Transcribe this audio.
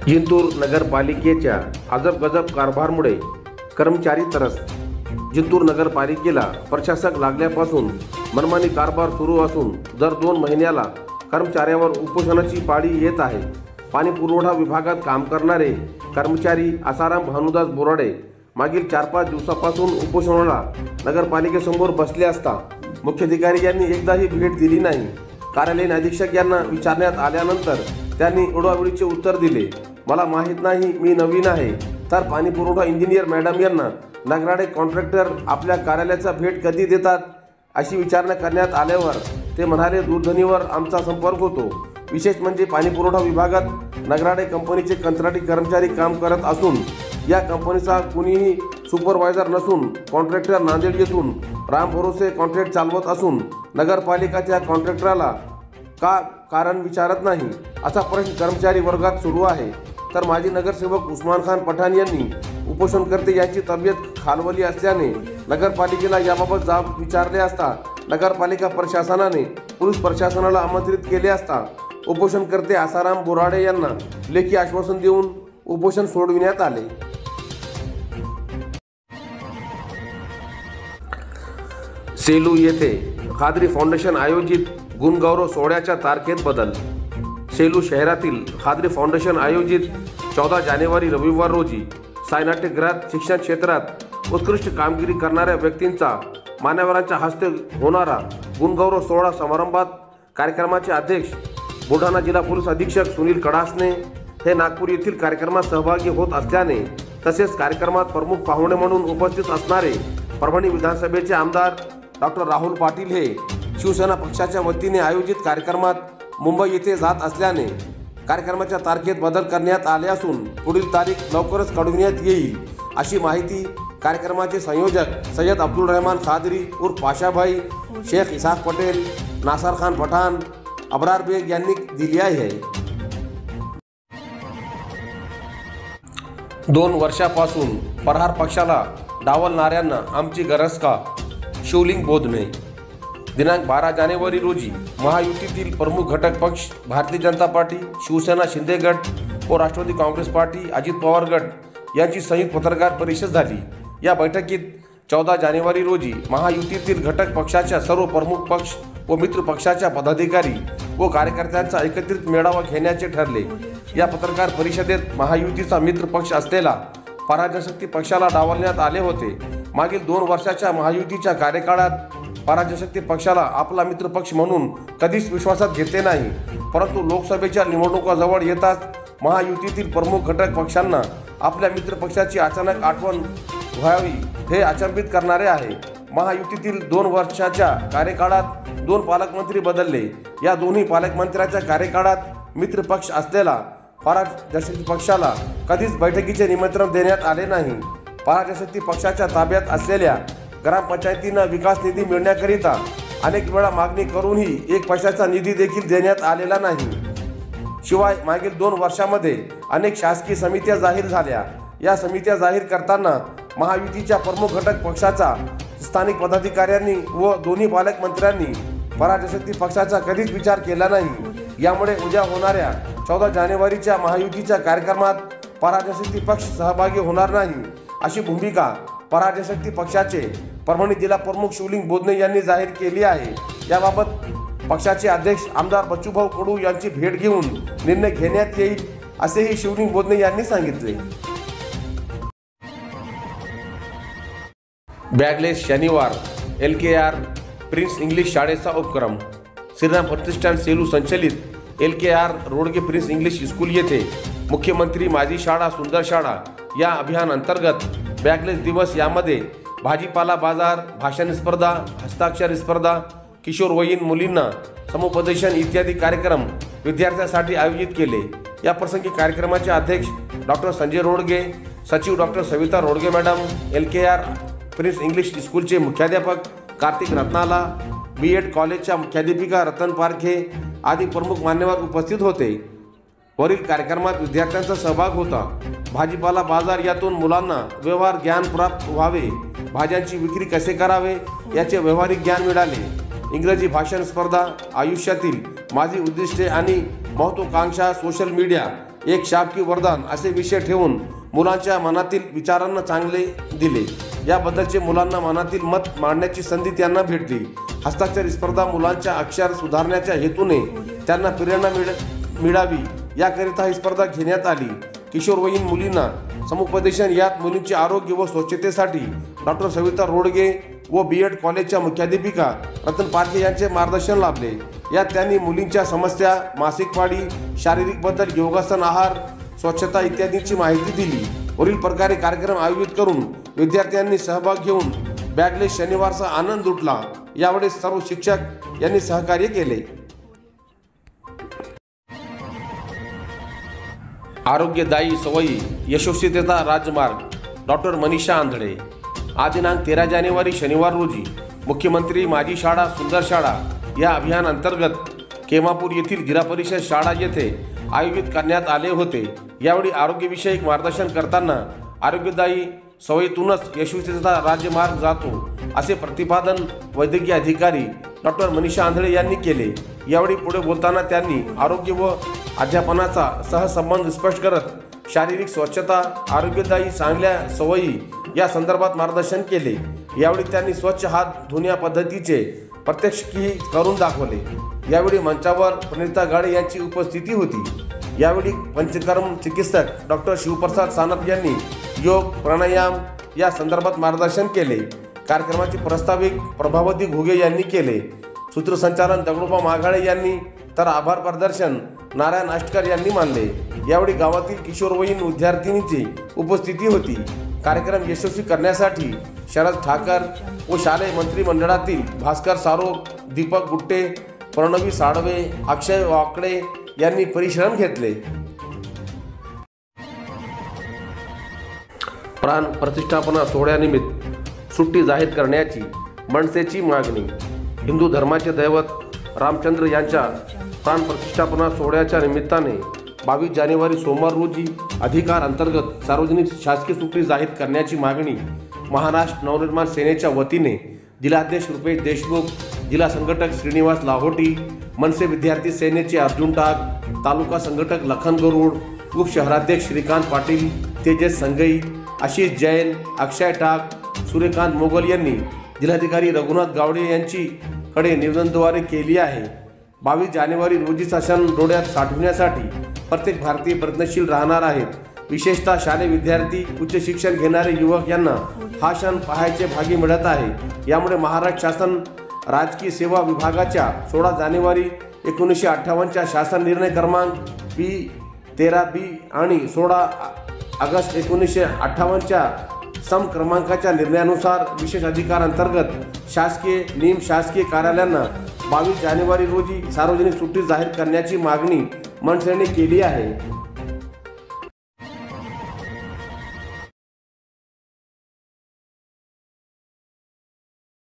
जिंतूर नगरपालिकेच्या अजब-गजब कारभारामुळे कर्मचारी त्रस्त. जिंतूर नगरपालिकेला प्रशासक लागल्यापासून मनमानी कारभार सुरू असून दर 2 महिन्याला कर्मचाऱ्यावर उपोषणाची पाळी येत आहे. पाणी पुरवठा विभागात काम करणारे कर्मचारी आसाराम भानुदास बोराडे मागील 4-5 दिवसापासून उपोषणाला नगरपालिकेसमोर बसले असता मुख्याधिकारी यांनी एकदाही भेट दिली नाही. कार्यालयीन अधीक्षक यांना विचारण्यात आल्यानंतर त्यांनी उडवाउडवीचे उत्तर दिले. मला माहीत नाही, मी नवीन आहे. तर पाणी पुरवठा इंजिनियर मॅडम यांना नगराडे कॉन्ट्रॅक्टर आपल्या कार्यालयाचा भेट कधी देतात अशी विचारणा करण्यात आल्यावर ते म्हणाले, दूरध्वनीवर आमचा संपर्क होतो. विशेष म्हणजे पाणी पुरवठा विभागात नगराडे कंपनीचे कंत्राटी कर्मचारी काम करत असून या कंपनीचा कुणीही सुपरवायझर नसून कॉन्ट्रॅक्टर नांदेड येथून रामभरोसे कॉन्ट्रॅक्ट चालवत असून नगरपालिका त्या कॉन्ट्रॅक्टरला का कारण विचारत नाही असा प्रश्न कर्मचारी वर्गात सुरू आहे. तर माजी नगरसेवक उस्मान खान पठाण यांनी उपोषणकर्ते यांची तब्येत खालवली असल्याने नगरपालिकेला याबाबत जाब विचारले असता नगरपालिका प्रशासनाने पोलीस प्रशासनाला आमंत्रित केले असता उपोषणकर्ते आसाराम बोराडे यांना लेखी आश्वासन देऊन उपोषण सोडविण्यात आले. सेलू येथे खाद्री फाउंडेशन आयोजित गुणगौरव सोहळ्याच्या तारखेत बदल. सेलू शहरातील खाद्री फाउंडेशन आयोजित 14 जानेवारी रविवार रोजी सायनाट्यगृहात शिक्षण क्षेत्रात उत्कृष्ट कामगिरी करणाऱ्या व्यक्तींचा मान्यवरांच्या हस्ते होणारा गुणगौरव सोहळा समारंभात कार्यक्रमाचे अध्यक्ष बुलढाणा जिल्हा पोलीस अधीक्षक सुनील कडासने हे नागपूर येथील कार्यक्रमात सहभागी होत असल्याने तसेच कार्यक्रमात प्रमुख पाहुणे म्हणून उपस्थित असणारे परभणी विधानसभेचे आमदार डॉक्टर राहुल पाटील हे शिवसेना पक्षाच्या वतीने आयोजित कार्यक्रमात मुंबई येथे जात असल्याने कार्यक्रमाच्या तारखेत बदल करण्यात आले असून पुढील तारीख लवकरच कळविण्यात येईल अशी माहिती कार्यक्रमाचे संयोजक सय्यद अब्दुल रहमान खादरी उर्फ पाशाभाई, शेख इसाक पटेल, नासर खान पठाण, अबरार बेग यांनी दिली आहे. 2 वर्षापासून प्रहार पक्षाला डावलणाऱ्यांना आमची गरज का? शिवलिंग बोधणे. दिनांक 12 जानेवारी रोजी महायुतीतील प्रमुख घटक पक्ष भारतीय जनता पार्टी, शिवसेना शिंदे गट व राष्ट्रवादी काँग्रेस पार्टी अजित पवार गट यांची संयुक्त पत्रकार परिषद झाली. या बैठकीत 14 जानेवारी रोजी महायुतीतील घटक पक्षाच्या सर्व प्रमुख पक्ष व मित्र पक्षाच्या पदाधिकारी व कार्यकर्त्यांचा एकत्रित मेळावा घेण्याचे ठरले. या पत्रकार परिषदेत महायुतीचा मित्र पक्ष असलेला पराजनशक्ती पक्षाला डावलण्यात आले होते. मागील 2 वर्षाच्या महायुतीच्या कार्यकाळात पराजनशक्ती पक्षाला आपला मित्र पक्ष म्हणून कधीच विश्वासात घेतले नाही. परंतु लोकसभेच्या निवडणुका जवळ येताच महायुतीतील प्रमुख घटक पक्षांना आपल्या मित्र पक्षाची अचानक आठवण व्हावी हे अचंबित करणारे आहे. महायुतीतील 2 वर्षाच्या कार्यकाळात 2 पालकमंत्री बदलले. या दोन्ही पालकमंत्र्यांच्या कार्यकाळात मित्र पक्ष असलेला पराजनशक्ती पक्षाला कधीच बैठकीचे निमंत्रण देण्यात आले नाही. पराजनशक्ती पक्षाच्या ताब्यात असलेल्या ग्रामपंचायतींना विकास निधी मिळण्याकरिता अनेक वेळा मागणी करूनही 1 पैशाचा निधी देखील देण्यात आलेला नाही. शिवाय मागील 2 वर्षामध्ये अनेक शासकीय समित्या जाहीर झाल्या. या समित्या जाहीर करताना महायुतीच्या प्रमुख घटक पक्षाचा स्थानिक पदाधिकाऱ्यांनी व दोन्ही पालकमंत्र्यांनी पराजनशक्ती पक्षाचा कधीच विचार केला नाही. यामुळे उद्या होणाऱ्या 14 जानेवारीच्या महायुतीच्या कार्यक्रमात पराजनशक्ती पक्ष सहभागी होणार नाही अशी भूमिका पराजनशक्ती पक्षाचे परभणी जिल्हा प्रमुख शिवलिंग बोधणे यांनी जाहीर केली आहे. याबाबत पक्षाचे अध्यक्ष आमदार बच्चूभाऊ कडू यांची भेट घेऊन निर्णय घेण्यात येईल असेही शिवलिंग बोधणे यांनी सांगितले. बॅगलेस शनिवार LKR प्रिन्स इंग्लिश शाळेचा उपक्रम. श्रीराम प्रतिष्ठान सेलू संचलित LKR रोडगे प्रिन्स इंग्लिश स्कूल येथे मुख्यमंत्री माझी शाळा सुंदर शाळा या अभियान अंतर्गत बॅगलेस दिवस यामध्ये भाजीपाला बाजार, भाषण स्पर्धा, हस्ताक्षर स्पर्धा, किशोरवयीन मुलींना समुपदेशन इत्यादी कार्यक्रम विद्यार्थ्यांसाठी आयोजित केले. या प्रसंगी कार्यक्रमाचे अध्यक्ष डॉक्टर संजय रोडगे, सचिव डॉक्टर सविता रोडगे मॅडम, LKR प्रिन्स इंग्लिश स्कूलचे मुख्याध्यापक कार्तिक रत्नाला, B.Ed कॉलेजच्या मुख्याध्यापिका रतन पारखे आदी प्रमुख मान्यवर उपस्थित होते. वरील कार्यक्रमात विद्यार्थ्यांचा सहभाग होता. भाजीपाला बाजार यातून मुलांना व्यवहार ज्ञान प्राप्त व्हावे, भाज्यांची विक्री कसे करावे याचे व्यावहारिक ज्ञान मिळाले. इंग्रजी भाषण स्पर्धा, आयुष्यातील माझी उद्दिष्टे आणि महत्त्वाकांक्षा, सोशल मीडिया एक शाप की वरदान असे विषय ठेवून मुलांच्या मनातील विचारांना चांगले दिले। याबद्दलचे मुलांना मनातील मत मांडण्याची संधी त्यांना भेटली। हस्ताक्षर स्पर्धा मुलांच्या अक्षर सुधारण्याच्या हेतूने त्यांना प्रेरणा मिळावी याकरिता ही स्पर्धा घेण्यात आली। किशोरवयीन मुलींना समुपदेशन यात मुलींचे आरोग्य व स्वच्छतेसाठी डॉक्टर सविता रोडगे व BEd कॉलेजच्या मुख्याध्यापिका रतन पारखे यांचे मार्गदर्शन लाभले। यात त्यांनी मुलींच्या समस्या, मासिक पाळी, शारीरिक बदल, योगासन, आहार, स्वच्छता इत्यादींची माहिती दिली। वरील प्रकारे कार्यक्रम आयोजित करून विद्यार्थ्यांनी सहभाग घेऊन बॅगलेस शनिवारचा आनंद लुटला। यावेळी सर्व शिक्षक यांनी सहकार्य केले। आरोग्यदायी सवयी यशस्वीतेचा राजमार्ग डॉक्टर मनीषा आंधळे। आज दिनांक 13 जानेवारी शनिवार रोजी मुख्यमंत्री माझी शाळा सुंदर शाळा या अभियान अंतर्गत केमापूर येथील जिल्हा परिषद शाळा येथे आयोजित करण्यात आले होते। यावेळी आरोग्यविषयक मार्गदर्शन करताना आरोग्यदायी सवयीतूनच यशस्वीतेचा राजमार्ग जातो असे प्रतिपादन वैद्यकीय अधिकारी डॉक्टर मनीषा आंधळे यांनी केले। यावेळी पुढे बोलताना त्यांनी आरोग्य व अध्यापनाचा सहसंबंध स्पष्ट करत शारीरिक स्वच्छता, आरोग्यदायी चांगल्या सवयी या संदर्भात मार्गदर्शन केले। यावेळी त्यांनी स्वच्छ हात धुण्या पद्धतीचे प्रत्यक्षी करून दाखवले। यावेळी मंचावर प्रणिता गाडे यांची उपस्थिती होती। यावेळी पंचकर्म चिकित्सक डॉक्टर शिवप्रसाद सानप यांनी योग, प्राणायाम या संदर्भात मार्गदर्शन केले। कार्यक्रमाचे प्रास्ताविक प्रभावती घुगे यांनी केले। सूत्रसंचालन दगडोबा माघाळे यांनी तर आभार प्रदर्शन नारायण आष्टकर यांनी मानले। यावेळी गावातील किशोरवयीन विद्यार्थिनींची उपस्थिती होती। कार्यक्रम यशस्वी करण्यासाठी शरद ठाकर व शालेय मंत्रिमंडळातील भास्कर सारोग, दीपक गुट्टे, प्रणवी साळवे, अक्षय वाकडे यांनी परिश्रम घेतले। प्राण प्रतिष्ठापना सोहळ्यानिमित्त सुट्टी जाहीर करण्याची मनसेची मागणी। हिंदू धर्माचे दैवत रामचंद्र यांच्या प्राण प्रतिष्ठापना सोहळ्याच्या निमित्ताने 22 जानेवारी सोमवार रोजी अधिकार अंतर्गत सार्वजनिक शासकीय सुट्टी जाहीर करण्याची मागणी महाराष्ट्र नवनिर्माण सेनेच्या वतीने जिल्हाध्यक्ष रुपेश देशमुख, जिल्हा संघटक श्रीनिवास लाहोटी, मनसे विद्यार्थी सेनेचे अर्जुन टाक, तालुका संघटक लखन गरुड, उपशहराध्यक्ष श्रीकांत पाटील, तेजस संगई, आशिष जैन, अक्षय टाक, सूर्यकांत मोगल यांनी जिल्हाधिकारी रघुनाथ गावडे यांच्याकडे निवेदनाद्वारे केली आहे। 22 जानेवारी रोजी शासन डोळ्यात साठवण्यासाठी प्रत्येक भारतीय प्रयत्नशील राहणार आहेत। विशेषतः शालेय विद्यार्थी, उच्च शिक्षण घेणारे युवक यांना हा क्षण पाहायचे भाग्य मिळत आहे। यामुळे महाराष्ट्र शासन राजकीय सेवा विभागाच्या 16 जानेवारी 1958च्या शासन निर्णय क्रमांक P13B आणि 16 ऑगस्ट 1958च्या सम क्रमांकाच्या निर्णयानुसार विशेष अधिकार अंतर्गत शासकीय निमशासकीय कार्यालयांना 22 जानेवारी रोजी सार्वजनिक सुट्टी जाहीर करण्याची मागणी मनसेने केली आहे।